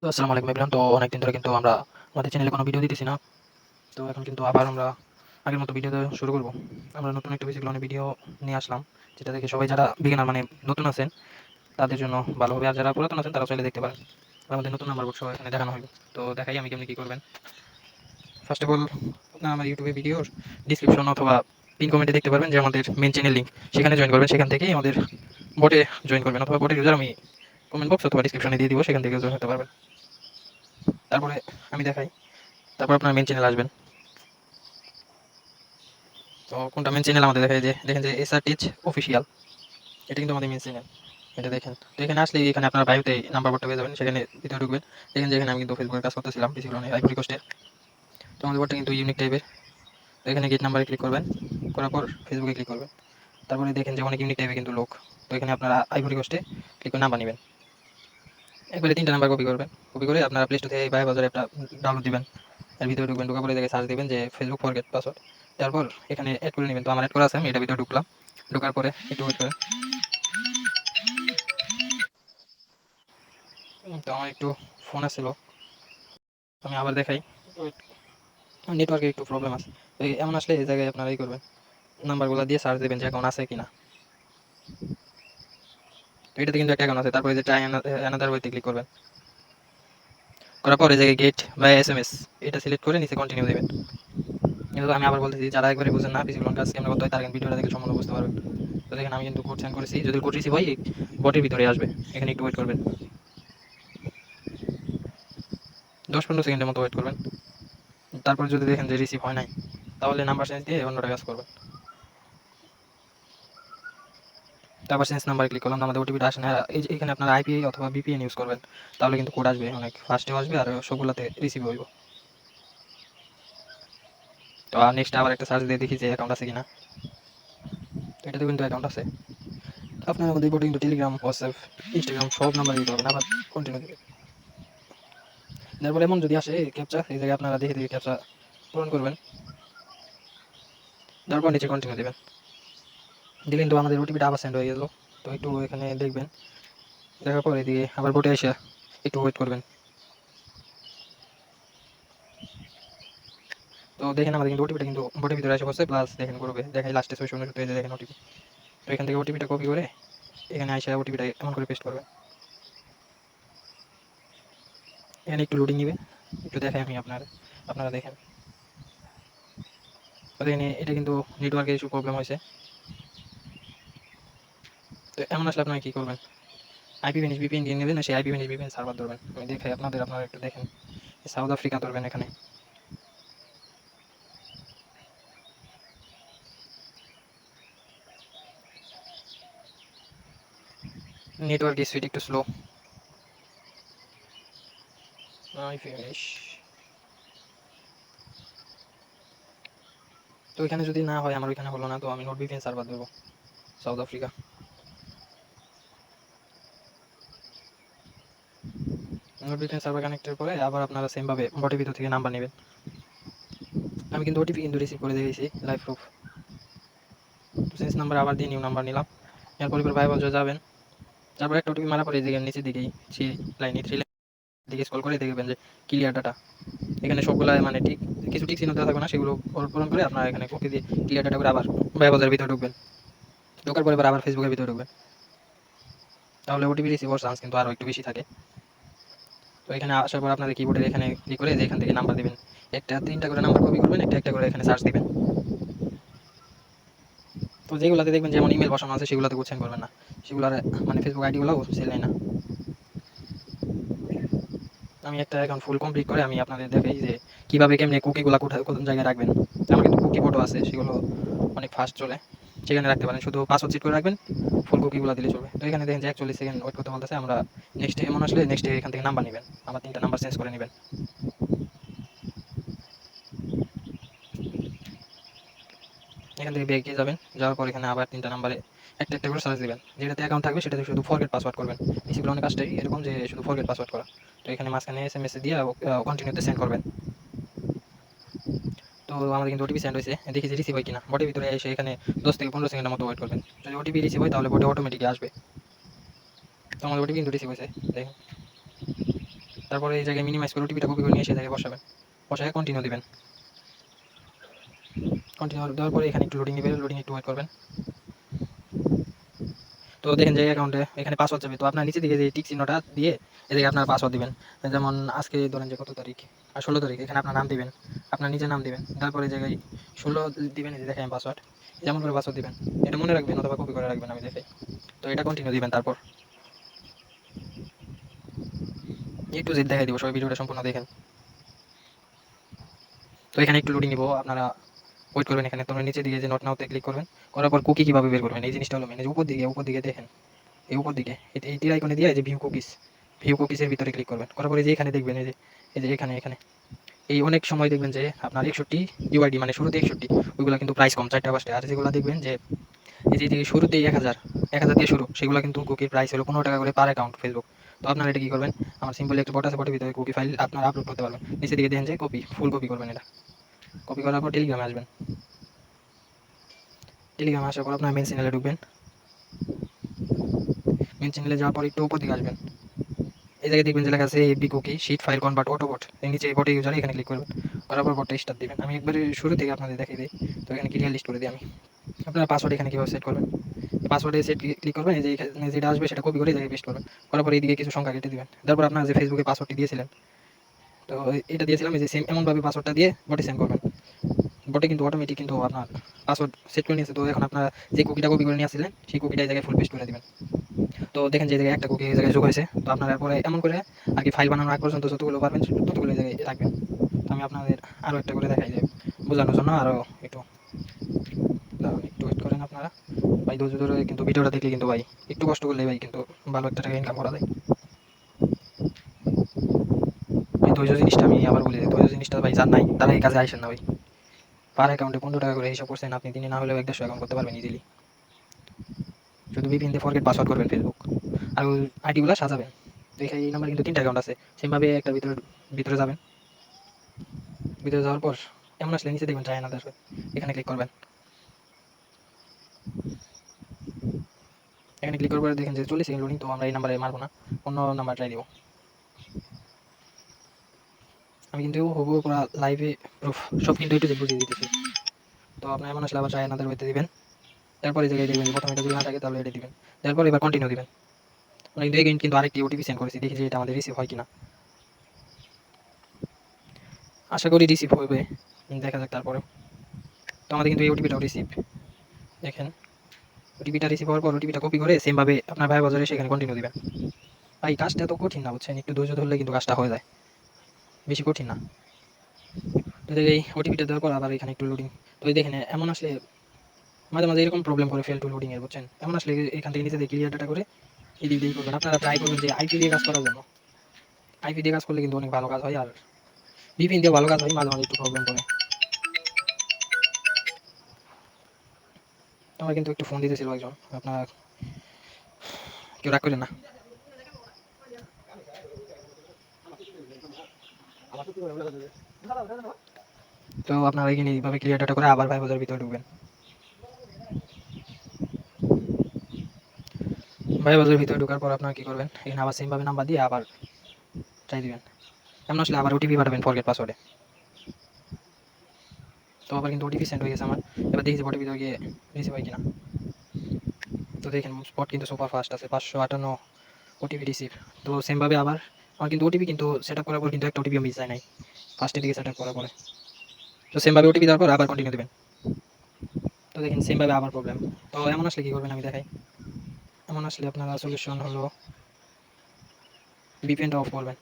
তো আসসালামু আলাইকুম এভরিওয়ান। তো অনেকদিন ধরে কিন্তু আমরা আমাদের চ্যানেলে কোনো ভিডিও দিতেছি না। তো এখন কিন্তু আবার আমরা আগের মতো ভিডিও দেওয়া শুরু করব। আমরা নতুন একটা বেসিক লোনের ভিডিও নিয়ে আসলাম, যেটা দেখে সবাই যারা বিগিনার মানে নতুন আছেন তাদের জন্য ভালো হবে, আর যারা পুরাতন আছেন তারা চাইলে দেখতে পারেন। আমাদের নতুন নাম্বার বোর্ড সহ এখানে দেখানো হবে। তো দেখাই আমি কেমনি কী করবেন। ফার্স্ট অফ অল আপনার আমার ইউটিউবে ভিডিওর ডিসক্রিপশন অথবা পিন কমেন্টে দেখতে পারবেন যে আমাদের মেন চ্যানেল লিঙ্ক, সেখানে জয়েন করবেন। সেখান থেকেই আমাদের বোটে জয়েন করবেন, অথবা বোটের ইউজার আমি কমেন্ট বক্স অথবা ডিসক্রিপশনে দিয়ে দিব, সেখান থেকে জয়েন হতে পারবেন। তারপরে আমি দেখাই, তারপর আপনার মেন চ্যানেল আসবেন। তো কোনটা মেন চ্যানেল আমাদের দেখা যায়, যে দেখেন যে এসআরটিচ অফিসিয়াল, এটা কিন্তু আমাদের মেন চ্যানেল। এটা দেখেন, তো এখানে আসলে এখানে আপনার বায়োতে নাম্বার বোর্ডটা পেয়ে যাবেন, সেখানে ভিতরে ঢুকবেন। দেখেন যে এখানে আমি কিন্তু ফেসবুকের কাজ করতেছিলাম বেশি করে আইভরি কোস্টের। তো আমাদের বোর্ডটা কিন্তু ইউনিক টাইপের। তো এখানে গেট নাম্বারে ক্লিক করবেন, করার পর ফেসবুকে ক্লিক করবেন। তারপরে দেখেন যে অনেক ইউনিক টাইপের কিন্তু লোক। তো এখানে আপনারা আইভরি কোস্টে ক্লিক করে নাম্বার নেবেন। একবারে 3টা নাম্বার কপি করবেন, কপি করে আপনারা প্লে স্টোর থেকে বাই বাজার অ্যাপটা ডাউনলোড দিবেন। এর ভিতরে ঢুকবেন, ঢোকার পরে দেখে সার্চ দিবেন যে ফেসবুক ফরগেট পাসওয়ার্ড। তারপর এখানে অ্যাড করে নেবেন। তো আমার অ্যাড করা আছে, আমি এটার ভিতরে ঢুকলাম। ঢোকার পরে একটু ওয়েট করেন। তো আমার একটু ফোন আসছিল, আমি আবার দেখাই। নেটওয়ার্কের একটু প্রবলেম আছে। তো এমন আসলে এই জায়গায় আপনারা এই করবেন, নাম্বারগুলো দিয়ে সার্চ দেবেন যে অ্যাকাউন্ট আছে কিনা। তো এটাতে কিন্তু একটা অ্যাকাউন্ট আছে। তারপরে যে ট্রাই অ্যানাদার ওয়েতে ক্লিক করবেন। করার পর এই জায়গায় গেট বা এসএমএস এটা সিলেক্ট করে নিচে কন্টিনিউ দেবেন। কিন্তু আমি আবার বলতেছি, যারা একবারে বুঝেন না ফিজিক্যাল কাজ কেমন করতে হয়, তারা কিন্তু ভিডিওটা দেখে সম্পূর্ণ বুঝতে পারবেন। তো দেখেন আমি কিন্তু কোড সেন্ড করেছি, যদি কোড রিসিভ হয় বটের ভিতরে আসবে। এখানে একটু ওয়েট করবেন, 10-15 সেকেন্ডের মতো ওয়েট করবেন। তারপর যদি দেখেন যে রিসিভ হয় নাই, তাহলে নাম্বার চেঞ্জ দিয়ে অন্যটা কাজ করবেন। তারপর চেঞ্জ নাম্বার ক্লিক করলাম, আমাদের ওটিপিটা আসে না। এখানে আপনার আইপি অথবা ভিপিএন ইউজ করবেন, তাহলে কিন্তু কোড আসবে, অনেক ফাস্টেও আসবে আর সবগুলোতে রিসিভ হইব। তো আর নেক্সট আবার একটা সার্চ দিয়ে দেখি যে অ্যাকাউন্ট আছে কিনা। তো এটাতে কিন্তু অ্যাকাউন্ট আছে। তো আপনার আমাদের বোর্ডে কিন্তু টেলিগ্রাম, হোয়াটসঅ্যাপ, ইনস্টাগ্রাম সব নাম্বার দিতে পারবেন। আবার কন্টিনিউ দেবেন। তারপরে এমন যদি আসে ক্যাপচা, এই জায়গায় আপনারা দেখে দেখে ক্যাপচা পূরণ করবেন। তারপর নিচে কন্টিনিউ দেবেন। দিলে কিন্তু আমাদের ওটিপিটা আবার সেন্ড হয়ে গেল। তো একটু এখানে দেখবেন, দেখার পর এদিকে আবার বোর্ডে এসে একটু ওয়েট করবেন। তো দেখেন আমাদের কিন্তু ওটিপিটা কিন্তু বোর্ডের ভিতরে এসে বসে, প্লাস দেখেন গ্রুপে দেখাই লাস্টে 669 এই যে দেখেন ওটিপি। তো এখান থেকে ওটিপিটা কপি করে এখানে এসে ওটিপিটা এমন করে পেস্ট করবেন। এখানে একটু লোডিং নেবে, একটু দেখাই আমি আপনারা দেখেন। তো দেখেন এটা কিন্তু নেটওয়ার্কের ইস্যু প্রবলেম হয়েছে। তো এমন আসলে আপনারা কী করবেন, আইপি ভ্যানিশ ভিপিএন কিনে নেবেন, সেই আইপি ভ্যানিশ ভিপিএন সার্ভার ধরবেন। আমি দেখাই আপনারা একটু দেখেন। সাউথ আফ্রিকা ধরবেন। এখানে নেটওয়ার্ক স্পিড একটু স্লো। আইপি ভ্যানিশ, তো এখানে যদি না হয়, আমার ওইখানে হলো না, তো আমি নোট ভিপিএন সার্ভার দেবো South Africa. Note VPN server কানেক্টের পরে আবার আপনারা সেমভাবে বটের ভিতর থেকে নাম্বার নেবেন। আমি কিন্তু ওটিপি কিন্তু রিসিভ করে দিয়েছি, লাইভ প্রুফ। তো চেঞ্জ নাম্বার আবার দিয়ে নিউ নাম্বার নিলাম। এরপর এবার ভাই বলছে যাবেন। তারপর একটা ওটিপি মারা পরে এই জায়গায় নিচের দিকেই থ্রি লাইন দিকে স্ক্রল করে দেখবেন যে ক্লিয়ার ডাটা। এখানে সবগুলা মানে ঠিক কিছু টিক চিহ্ন দেওয়া থাকবে না, সেগুলো পূরণ করে আপনারা এখানে ওকে দিয়ে ক্লিয়ার ডাটা করে আবার ব্যবহারের ভিতরে ঢুকবেন। ঢোকার পরে আবার ফেসবুকের ভিতরে ঢুকবেন, তাহলে ওটিপি রিসিভ হওয়ার চান্স কিন্তু আরও একটু বেশি থাকে। তো এখানে আসার পর আপনাদের কিবোর্ডের এখানে ক্লিক করে যে এখান থেকে নাম্বার দেবেন, একটা 3টা করে নাম্বার কপি করবেন, একটা একটা করে এখানে সার্চ দিবেন। তো যেগুলোতে দেখবেন যেমন ইমেল বসানো আছে সেগুলোতে সেন্ড করবেন না, সেগুলোর মানে ফেসবুক আইডিগুলোও সেল নেয় না। আমি একটা অ্যাকাউন্ট ফুল কমপ্লিট করে আমি আপনাদের দেখাই যে কীভাবে কেমনে কুকিগুলো কোথায় কোন জায়গায় রাখবেন। আমার কিন্তু কুকি ফটো আছে, সেগুলো অনেক ফাস্ট চলে, সেখানে রাখতে পারেন। শুধু পাসওয়ার্ড সেট করে রাখবেন, ফুল কুকিগুলো দিলে চলবে। তো এখানে দেখেন যে 41 সেকেন্ড ওয়েট করতে বলতেছে। আমরা নেক্সট এমন আসলে নেক্সট এখান থেকে নাম্বার নেবেন, আমার 3টা নাম্বার চেঞ্জ করে নেবেন। এখান থেকে ব্যাগে যাবেন, যাওয়ার পর এখানে আবার 3টা নাম্বারে একটা একটা করে সার্চ দেবেন। যেটাতে অ্যাকাউন্ট থাকবে সেটাতে শুধু ফরগেট পাসওয়ার্ড করবেন। বেসিক্যালি অনেক কাজটাই এরকম যে শুধু ফরগেট পাসওয়ার্ড করা। তো এখানে মাঝখানে এসএমএস দিয়ে কন্টিনিউতে সেন্ড করবেন। তো আমাদের কিন্তু ওটিপি সেন্ড হয়েছে, দেখি যে রিসিভ হয় কিনা। বটের ভিতরে এসে এখানে 10 থেকে 15 সেকেন্ডের মতো ওয়েট করবেন। যদি ওটিপি রিসিভ হয় তাহলে বটে অটোমেটিকলি আসবে। তো আমাদের ওটিপি কিন্তু রিসিভ হয়েছে দেখেন। তারপরে এই জায়গায় মিনিমাইজ করে ওটিপিটা কপি করে নিয়ে এসে জায়গায় বসাবেন, বসায় কন্টিনিউ দিবেন। কন্টিনিউ দেওয়ার পরে এখানে একটু লোডিং নেবে, লোডিং একটু ওয়েট করবেন। তো দেখেন যে অ্যাকাউন্টে এখানে পাসওয়ার্ড যাবে, তো আপনার নিচে দিকে যে টিক চিহ্নটা দিয়ে এদিকে আপনার পাসওয়ার্ড দিবেন। যেমন আজকে ধরেন যে কত তারিখ, আর 16 তারিখ, এখানে আপনার নাম দিবেন, আপনার নিজের নাম দিবেন, তারপরে জায়গায় 16 দিবেন, এই যে দেখেন পাসওয়ার্ড, যেমন করে পাসওয়ার্ড দিবেন এটা মনে রাখবেন অথবা কপি করে রাখবেন, আমি দেখাই। তো এটা কন্টিনিউ দিবেন, তারপর একটু জেড দেখাই দিব, সবাই ভিডিওটা সম্পূর্ণ দেখেন। তো এখানে একটু লোডিং নিব, আপনারা ওয়েট করবেন। এখানে তোমরা নিচে দিকে যে নট নাওতে ক্লিক করবেন, করার পর কুকি কীভাবে বের করবেন এই জিনিসটা হলো মেন। এই যে উপর দিকে দেখেন, এই উপর দিকে এই তীর আইকনে দিয়ে এই যে ভিউ কুকিজের ভিতরে ক্লিক করবেন। করার পরে যে এখানে দেখবেন এই যে এখানে এই অনেক সময় দেখবেন যে আপনার 61 ইউআইডি মানে শুরুতে 61, ওইগুলো কিন্তু প্রাইস কম 4টা 5টা। আর যেগুলো দেখবেন যে এই যে শুরুতেই 1000 দিয়ে শুরু, সেগুলো কিন্তু কুকির প্রাইস হলো 15 টাকা করে পার অ্যাকাউন্ট ফেসবুক। তো আপনারা এটা কী করবেন, আমার সিম্পলি একটা বট আছে, বটের ভিতরে কুকি ফাইল আপনারা আপলোড করতে পারবেন। নিচে দিকে দেখেন যে ফুল কপি করবেন। এটা কপি করার পর টেলিগ্রামে আসবেন। টেলিগ্রামে আসার পর আপনার মেন চ্যানেলে ঢুকবেন। মেন চ্যানেলে যাওয়ার পর একটু উপর দিকে আসবেন, এই জায়গায় দেখবেন যে লেখা আছে FB cookie sheet file convert auto bot, এর নিচে বটে ইউজার, এখানে ক্লিক করবেন। করার পর বটটা স্টার্ট দিবেন। আমি একবারে শুরু থেকে আপনাদের দেখিয়ে দিই। তো এখানে ক্লিয়ার লিস্ট করে দিই আমি। আপনারা পাসওয়ার্ড এখানে কীভাবে সেট করবেন, পাসওয়ার্ডে সেট ক্লিক করবেন, এই যে এখানে যেটা আসবে সেটা কপি করে এই জায়গায় পেস্ট করবেন। করার পর এইদিকে কিছু সংখ্যা কেটে দিবেন। তারপর আপনার যে ফেসবুকে পাসওয়ার্ডটি দিয়েছিলেন, তো এটা দিয়েছিলাম, এই যে সেম এমনভাবে পাসওয়ার্ডটা দিয়ে বটে সেন্ড করবেন। বটে কিন্তু অটোমেটিক কিন্তু আপনার পাসওয়ার্ড সেট করে নিয়েছে। তো এখন আপনারা যে কুকিটা কপি করে নিয়ে আসছিলেন সেই কুকিটা এই জায়গায় ফুল পেস্ট করে দেবেন। তো দেখেন যে জায়গায় একটা কুকি এই জায়গায় যোগ হয়েছে। তো আপনারা এরপরে এমন করে আর কি ফাইল বানানোর আগ পর্যন্ত যতগুলো পারবেন ততগুলো এই জায়গায় রাখবেন। তো আমি আপনাদের আরও একটা করে দেখাই যে বোঝানোর জন্য আরও একটু একটু ওয়েট করেন আপনারা ভাই। ধৈর্য ধরে কিন্তু ভিডিওটা দেখলে কিন্তু ভাই একটু কষ্ট করলে ভাই কিন্তু ভালো একটা টাকা ইনকাম করা যায়। এই ধৈর্য জিনিসটা আমি আবার বলি, ধৈর্য জিনিসটা ভাই যার নাই তারা এই কাজে আসেন না ভাই। পার অ্যাকাউন্টে 15 টাকা করে হিসাব করছেন আপনি, দিনে না হলেও 1-150 অ্যাকাউন্ট করতে পারবেন ইজিলি। শুধু ভিপিএন দিয়ে ফরগেট পাসওয়ার্ড করবেন ফেসবুক, আর ওই আইডিগুলো সাজাবেন। তো এই নাম্বার কিন্তু 3টা অ্যাকাউন্ট আছে, সেমভাবে একটা ভিতরে যাবেন। ভিতরে যাওয়ার পর এমন আসলে নিচে দেখবেন ট্রাই আনাদার, এখানে ক্লিক করবেন। এখানে ক্লিক করার পরে দেখেন যে 40 সেকেন্ড লোডিং। তো আমরা এই নাম্বারে মারবো না, অন্য নাম্বার ট্রাই দিব। আমি কিন্তু হবু পুরো লাইভে প্রুফ সব কিন্তু একটু বুঝিয়ে দিতেছি। তো আপনার এমন আসলে আবার ট্রাই আনাদার হইতে দিবেন। তারপরে জায়গায় দেখবেন যে প্রথমে এটা যদি না থাকে তাহলে এটা দিবেন। তারপর এবার কন্টিনিউ দিবেন। আমরা কিন্তু এগেইন কিন্তু আরেকটি ওটিপি সেন্ড করেছি, দেখি যে এটা আমাদের রিসিভ হয় কিনা। আশা করি রিসিভ হবে, দেখা যাক। তারপরে তো আমাদের কিন্তু এই ওটিপিটাও রিসিভ, দেখেন ওটিপিটা রিসিভ হওয়ার পর ওটিপিটা কপি করে সেমভাবে আপনার ভাই বাজারে সেখানে কন্টিনিউ দিবেন। ভাই কাজটা এত কঠিন না বুঝছেন, একটু ধৈর্য ধরলে কিন্তু কাজটা হয়ে যায়, বেশি কঠিন না। তো এই ওটিপিটা দেওয়ার পর আবার এখানে একটু লোডিং। তো এই দেখেন এমন আসলে মাঝে মাঝে এরকম প্রবলেম করে ফেল টু লোডিং এর, বুঝছেন। এমন আসলে এখান থেকে নিচে দিয়ে ক্লিয়ার ডাটা করে এদিক দিয়েই করবেন। আপনারা ট্রাই করবেন যে আইপি দিয়ে কাজ করার জন্য। আইপি দিয়ে কাজ করলে কিন্তু অনেক ভালো কাজ হয়, আর ভিপিএন দিয়ে ভালো কাজ হয়, মাঝে মাঝে একটু প্রবলেম করে। আমার কিন্তু একটু ফোন দিতেছিল একজন, আপনার কেউ রাগ করেন না। তো আপনারা এখানে এইভাবে ক্লিয়ার ডাটা করে আবার ভাই বাজার ভিতরে ঢুকবেন। ভাই বাজারের ভিতরে ঢোকার পর আপনারা কী করবেন, এখানে আবার সেমভাবে নাম্বার দিয়ে আবার ট্রাই দিবেন। এমন আসলে আবার ওটিপি পাঠাবেন ফরগেট পাসওয়ার্ডে। তো আবার কিন্তু ওটিপি সেন্ড হয়ে গেছে আমার। এবার দেখি যে ওটিপি গিয়ে রিসিভ হয় কিনা। তো দেখেন স্পট কিন্তু সুপার ফাস্ট আছে, 558 ওটিপি রিসিভ। তো সেমভাবে আবার আমার কিন্তু ওটিপি কিন্তু সেট আপ করার পর কিন্তু একটা ওটিপিও মিস যায় নাই ফার্স্টের দিকে সেট আপ করার পরে। তো সেমভাবে ওটিপি দেওয়ার পর আবার কন্টিনিউ দেবেন। তো দেখেন সেমভাবে আবার প্রবলেম। তো এমন আসলে কী করবেন আমি দেখাই। এমন আসলে আপনারা সলিউশন হলো ভিপিএনটা অফ করবেন।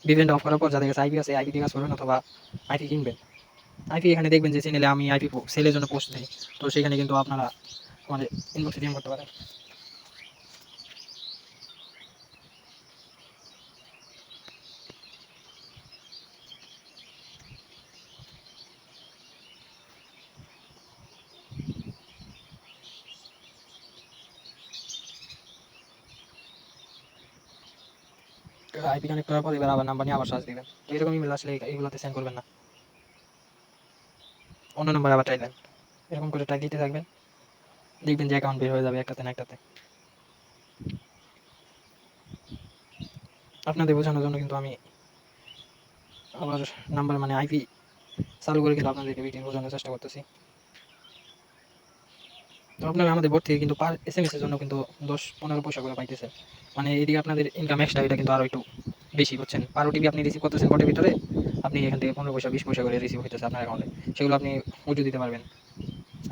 ভিপিএনটা অফ করার পর যাদের কাছে আইপি আছে আইপি দিয়ে কাজ করবেন, অথবা আইপি কিনবেন। আইপি এখানে দেখবেন যে চ্যানেলে আমি আইপি সেলের জন্য পোস্ট দিই, তো সেখানে কিন্তু আপনারা আমাদের ইনবক্সে ডিএম করতে পারেন। আইপি কানেক্ট করার পর এবার আবার নাম্বার নিয়ে আবার সার্চ দিবেন। তো এরকম ইমেল আসলে এগুলোতে সেন্ড করবেন না, অন্য নাম্বার আবার ট্রাই দেন। এরকম করে ট্রাই দিতে থাকবেন। দেখবেন যে অ্যাকাউন্ট বের হয়ে যাবে একটাতে না একটাতে। আপনাদের বোঝানোর জন্য কিন্তু আমি আবার নাম্বার মানে আইপি চালু করে কিন্তু আপনাদেরকে ভিডিও বোঝানোর চেষ্টা করতেছি। তো আপনারা আমাদের বোর্ড থেকে কিন্তু পার এসএমএস এর জন্য কিন্তু 10-15 পয়সা করে পাইতেছে। মানে এদিকে আপনাদের ইনকাম এক্সট্রা, এটা কিন্তু আরও একটু বেশি বুঝছেন। পার ওটিপি আপনি রিসিভ করতেছেন বটের ভিতরে, আপনি এখান থেকে 15 পয়সা 20 পয়সা করে রিসিভ হইতেছে আপনার অ্যাকাউন্টে। সেগুলো আপনি উইথড্র দিতে পারবেন।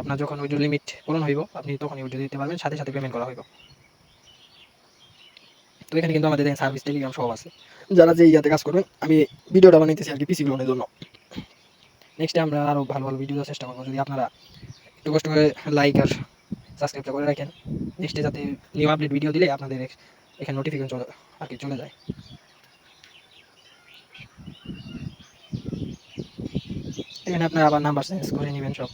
আপনার যখন উইথড্র লিমিট পূরণ হইব আপনি তখনই উইথড্র দিতে পারবেন, সাথে সাথে পেমেন্ট করা হইব। তো এখানে কিন্তু আমাদের সার্ভিস টেলিগ্রাম সব আছে, যারা যে ইয়াতে কাজ করবেন। আমি ভিডিওটা বানাইতেছি আর কি পিসি লোনের জন্য। নেক্সটে আমরা আরও ভালো ভালো ভিডিও দেওয়ার চেষ্টা করবো, যদি আপনারা একটু কষ্ট করে লাইক আর সাবস্ক্রাইবটা করে রাখেন। নেক্সটে যাতে নিউ আপডেট ভিডিও দিলে আপনাদের এখানে নোটিফিকেশন চলে আর কি চলে যায়। এখানে আপনারা আবার নাম্বার চেঞ্জ করে নেবেন সব।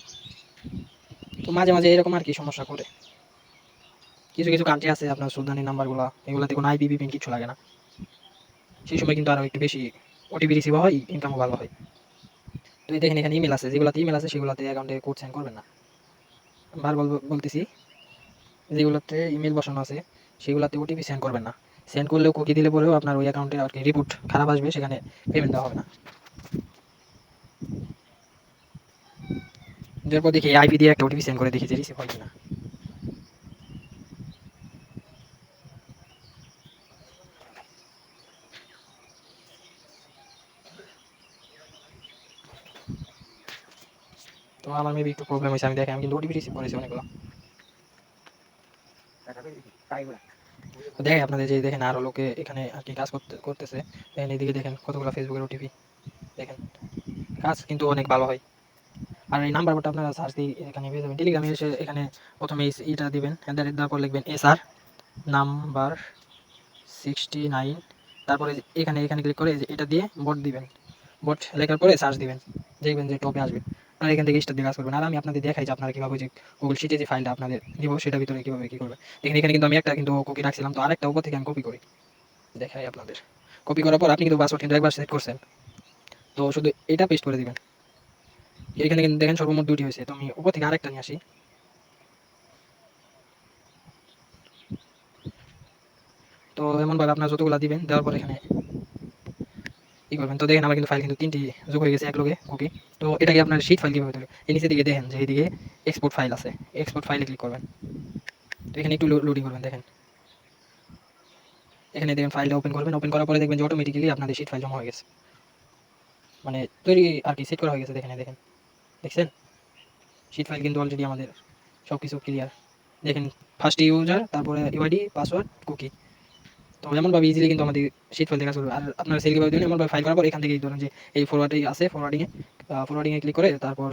তো মাঝে মাঝে এরকম আর কি সমস্যা করে। কিছু কিছু কান্ট্রি আছে আপনার সুলতানি নাম্বারগুলো, এগুলোতে কোনো আইপিপি পিন কিছু লাগে না। সেই সময় কিন্তু আরও একটু বেশি ওটিপি রিসিভ হয়, ইনকামও ভালো হয়। তো এই দেখেন এখানে ইমেল আছে, যেগুলোতে ইমেল আছে সেগুলোতে অ্যাকাউন্টে কোড সেন্ড করবেন না। বারবার বলতেছি, যেগুলোতে ইমেল বসানো আছে সেগুলোতে ওটিপি সেন্ড করবেন না। সেন্ড করলেও কুকি দিলে পরেও আপনার ওই অ্যাকাউন্টে আর কি রিপোর্ট খারাপ আসবে, সেখানে পেমেন্ট দেওয়া হবে না। এরপর দেখি আইপি দিয়ে একটা ওটিপি সেন্ড করে দেখি যে রিসিভ হয় কিনা। তো আমার মেবি একটু প্রবলেম হয়েছে, আমি দেখি আমি কিন্তু ওটিপি রিসিভ করেছি অনেকগুলো। তো দেখে আপনাদের যে দেখেন আরও লোকে এখানে আর কি কাজ করতেছে। দেখেন এইদিকে দেখেন কতগুলো ফেসবুকের ওটিপি দেখেন, কাজ কিন্তু অনেক ভালো হয়। আর এই নাম্বারটা আপনারা সার্চ দিয়ে এখানে পেয়ে যাবেন। টেলিগ্রামে এসে এখানে প্রথমে এটা দিবেন, তারপর লিখবেন এসআর নাম্বার 69, তারপরে এখানে এখানে ক্লিক করে এটা দিয়ে বট দিবেন। বট লেখার পরে সার্চ দিবেন, দেখবেন যে টপে আসবে। আর এখান থেকে স্টার দিয়ে কাজ করবেন। আর আমি আপনাদের দেখাই যে আপনারা কীভাবে যে গুগল শিটে যে ফাইলটা আপনাদের দিব সেটার ভিতরে কীভাবে কী করবেন। দেখেন এখানে কিন্তু আমি একটা কিন্তু কপি রাখছিলাম, তো আরেকটা উপর থেকে আমি কপি করি, দেখাই আপনাদের। কপি করার পর আপনি কিন্তু পাসওয়ার্ড কিন্তু একবার সেট করছেন, তো শুধু এটা পেস্ট করে দিবেন। এখানে কিন্তু দেখেন সর্বমোট 2টি হয়েছে, তো আমি উপর থেকে আরেকটা নিয়ে আসি। তো এমনভাবে আপনার যতগুলো দিবেন, দেওয়ার পর এখানে ই করবেন। তো দেখেন আমার কিন্তু ফাইল কিন্তু 3টি যোগ হয়ে গেছে একলগে। ওকে, তো এটাকে আপনার শিট ফাইল কীভাবে তৈরি, এই নিচে দিকে দেখেন যে এইদিকে এক্সপোর্ট ফাইল আছে, এক্সপোর্ট ফাইলে ক্লিক করবেন। তো এখানে একটু লোডিং করবেন। দেখেন এখানে দেখবেন ফাইলটা ওপেন করবেন, ওপেন করার পরে দেখবেন যে অটোমেটিক্যালি আপনাদের শিট ফাইল জমা হয়ে গেছে, মানে তৈরি আর কি সেট করা হয়ে গেছে। দেখেন দেখেন দেখছেন শিট ফাইল কিন্তু অলরেডি আমাদের সব কিছু ক্লিয়ার। দেখেন ফার্স্ট ইউজার, তারপরে ইউআইডি, পাসওয়ার্ড, কুকি। তো এমনভাবে ইজিলি কিন্তু আমাদের শিট ফাইল দেখা চলবে। আর আপনারা সেল কীভাবে দেবেন, এমনভাবে ফাইল করার পর এখান থেকে ধরুন যে এই ফরওয়ার্ডে আছে, ফরওয়ার্ডিংয়ে ক্লিক করে তারপর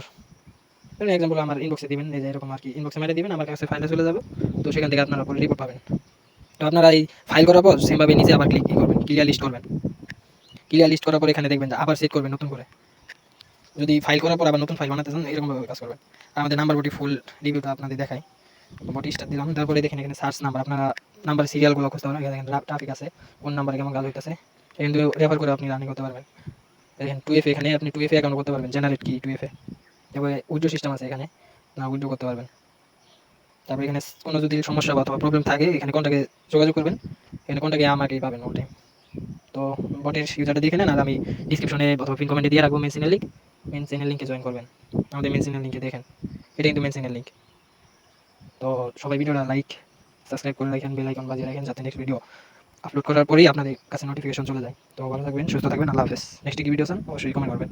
এক্সাম্পল আমার ইনবক্সে দিবেন, এই যে এরকম আর কি ইনবক্সে মেরে দিবেন, আমার কাছে ফাইলটা চলে যাবে। তো সেখান থেকে আপনারা পরে রিপোর্ট পাবেন। তো আপনারা এই ফাইল করার পর সেমভাবে নিচে আবার ক্লিক করবেন, ক্লিয়ার লিস্ট করবেন। ক্লিয়ার লিস্ট করার পর এখানে দেখবেন যে আবার সেট করবেন নতুন করে। যদি ফাইল করার পর আবার নতুন ফাইল বানাতে চান এরকমভাবে কাজ করবেন। আর আমাদের নাম্বার বটি ফুল রিভিউটা আপনাদের দেখাই। বটি স্টার দিলাম, তারপরে দেখেন এখানে সার্চ নাম্বার, আপনারা নাম্বার সিরিয়ালগুলো খুঁজতে পারবেন। এখানে দেখেন ট্রাফিক আছে, কোন নাম্বারে কেমন কাজ হইতেছে, কিন্তু রেফার করে আপনি রানিং করতে পারবেন। দেখেন 2FA, এখানে আপনি 2FA অ্যাকাউন্ট করতে পারবেন, জেনারেট কি 2FA। এবারে উইথড্র সিস্টেম আছে এখানে, না উইথড্র করতে পারবেন। তারপরে এখানে কোনো যদি সমস্যা বা অথবা প্রবলেম থাকে এখানে কন্টাক্টে যোগাযোগ করবেন, এখানে কন্টাক্টে আমাকেই পাবেন ওই টাইম। তো বটের ইউজারটা দেখে নেন, আর আমি ডিসক্রিপশনে অথবা পিন কমেন্টে দিয়ে রাখবো main channel link. Main channel লিঙ্কে জয়েন করবেন, আমাদের মেন চ্যানেল লিঙ্কে দেখেন, এটা কিন্তু মেন চ্যানেল লিঙ্ক। তো সবাই ভিডিওটা লাইক সাবস্ক্রাইব করে রাখেন, বেল আইকন বাজিয়ে রাখেন, যাতে নেক্সট ভিডিও আপলোড করার পরেই আপনাদের কাছে নোটিফিকেশন চলে যায়। তো ভালো থাকবেন, সুস্থ থাকবেন, আল্লাহ হাফেজ। নেক্সট কি ভিডিও চান অবশ্যই কমেন্ট করবেন।